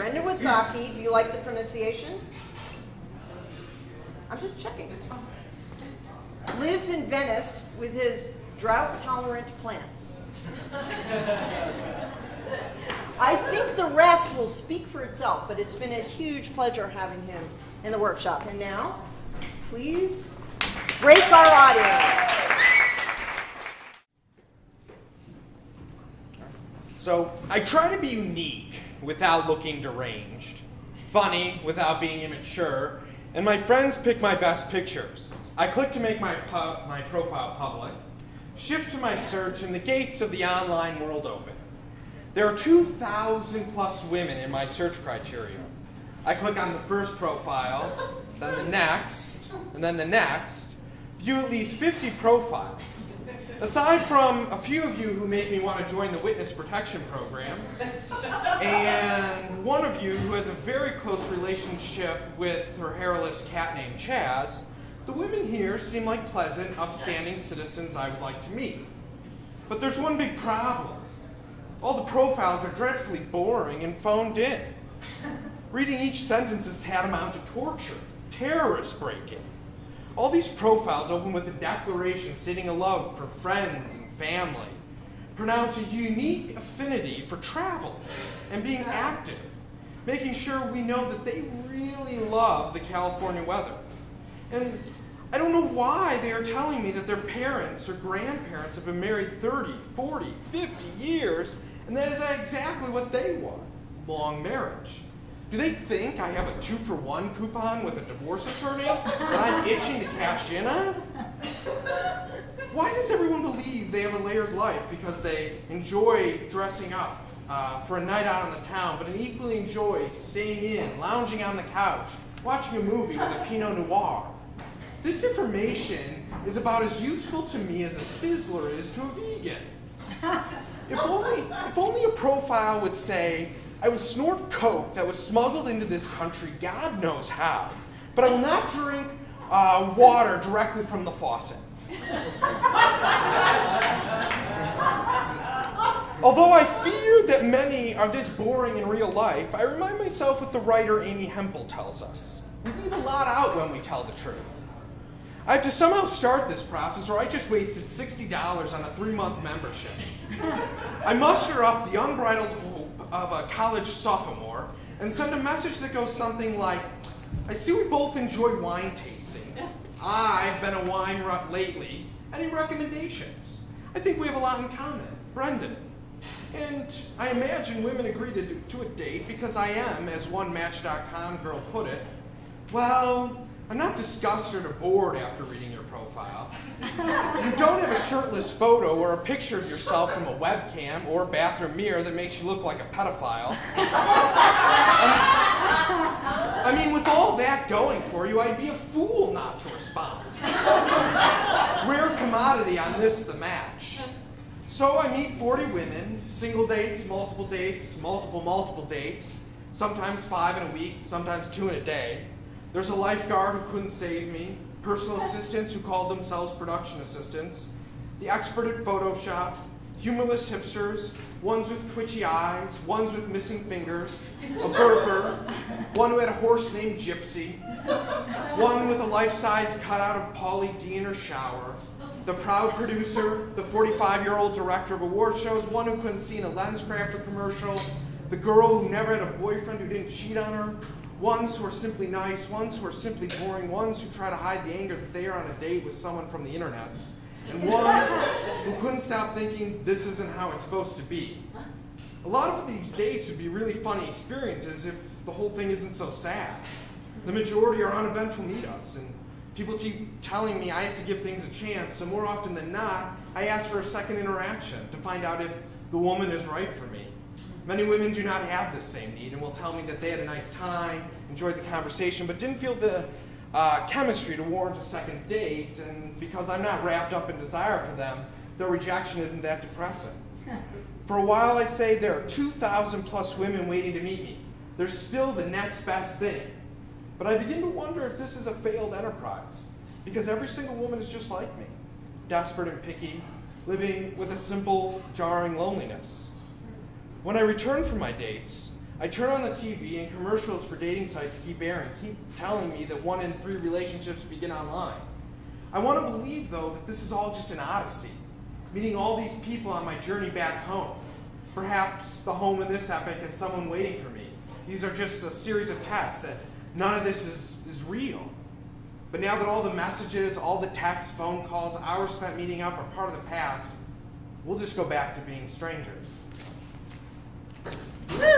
Brenden Wysocki. Do you like the pronunciation? I'm just checking. It's fine. Lives in Venice with his drought-tolerant plants. I think the rest will speak for itself, but it's been a huge pleasure having him in the workshop. And now, please break our audience. So I try to be unique without looking deranged, funny without being immature, and my friends pick my best pictures. I click to make my profile public, shift to my search, and the gates of the online world open. There are 2,000 plus women in my search criteria. I click on the first profile, then the next, and then the next, view at least 50 profiles. Aside from a few of you who make me want to join the witness protection program, and one of you who has a very close relationship with her hairless cat named Chaz, the women here seem like pleasant, upstanding citizens I would like to meet. But there's one big problem. All the profiles are dreadfully boring and phoned in. Reading each sentence is tantamount to torture, terrorist break-in. All these profiles open with a declaration stating a love for friends and family, pronounce a unique affinity for travel and being active, making sure we know that they really love the California weather. And I don't know why they are telling me that their parents or grandparents have been married 30, 40, 50 years, and that is exactly what they want, long marriage. Do they think I have a 2-for-1 coupon with a divorce attorney that I'm itching to cash in on? Why does everyone believe they have a layered life because they enjoy dressing up for a night out on the town, but equally enjoy staying in, lounging on the couch, watching a movie with a Pinot Noir? This information is about as useful to me as a sizzler is to a vegan. If only a profile would say, I will snort coke that was smuggled into this country God knows how, but I will not drink water directly from the faucet. Although I fear that many are this boring in real life, I remind myself what the writer Amy Hempel tells us. We leave a lot out when we tell the truth. I have to somehow start this process, or I just wasted $60 on a 3-month membership. I muster up the unbridled hope of a college sophomore and send a message that goes something like, I see we both enjoy wine tastings. I've been a wine rut lately. Any recommendations? I think we have a lot in common. Brenden. And I imagine women agree to a date because I am, as one Match.com girl put it, well, I'm not disgusted or bored after reading your profile. You don't have a shirtless photo or a picture of yourself from a webcam or a bathroom mirror that makes you look like a pedophile. I mean, with all that going for you, I'd be a fool not to respond. Rare commodity on this, the Match. So I meet 40 women, single dates, multiple dates, sometimes 5 in a week, sometimes 2 in a day. There's a lifeguard who couldn't save me, personal assistants who called themselves production assistants, the expert at Photoshop, humorless hipsters, ones with twitchy eyes, ones with missing fingers, a burper, one who had a horse named Gypsy, one with a life-size cutout of Pauly D in her shower, the proud producer, the 45-year-old director of award shows, one who couldn't see in a LensCrafters commercial, the girl who never had a boyfriend who didn't cheat on her, ones who are simply nice, ones who are simply boring, ones who try to hide the anger that they are on a date with someone from the internets, and one who couldn't stop thinking this isn't how it's supposed to be. A lot of these dates would be really funny experiences if the whole thing isn't so sad. The majority are uneventful meetups, and people keep telling me I have to give things a chance, so more often than not, I ask for a second interaction to find out if the woman is right for me. Many women do not have this same need and will tell me that they had a nice time, enjoyed the conversation, but didn't feel the chemistry to warrant a second date, and because I'm not wrapped up in desire for them, their rejection isn't that depressing. For a while I say there are 2,000 plus women waiting to meet me. There's still the next best thing. But I begin to wonder if this is a failed enterprise, because every single woman is just like me, desperate and picky, living with a simple, jarring loneliness. When I return from my dates, I turn on the TV and commercials for dating sites keep airing, keep telling me that 1 in 3 relationships begin online. I want to believe, though, that this is all just an odyssey, meeting all these people on my journey back home. Perhaps the home of this epic is someone waiting for me. These are just a series of tests, that none of this is real. But now that all the messages, all the texts, phone calls, hours spent meeting up are part of the past, we'll just go back to being strangers. Woo!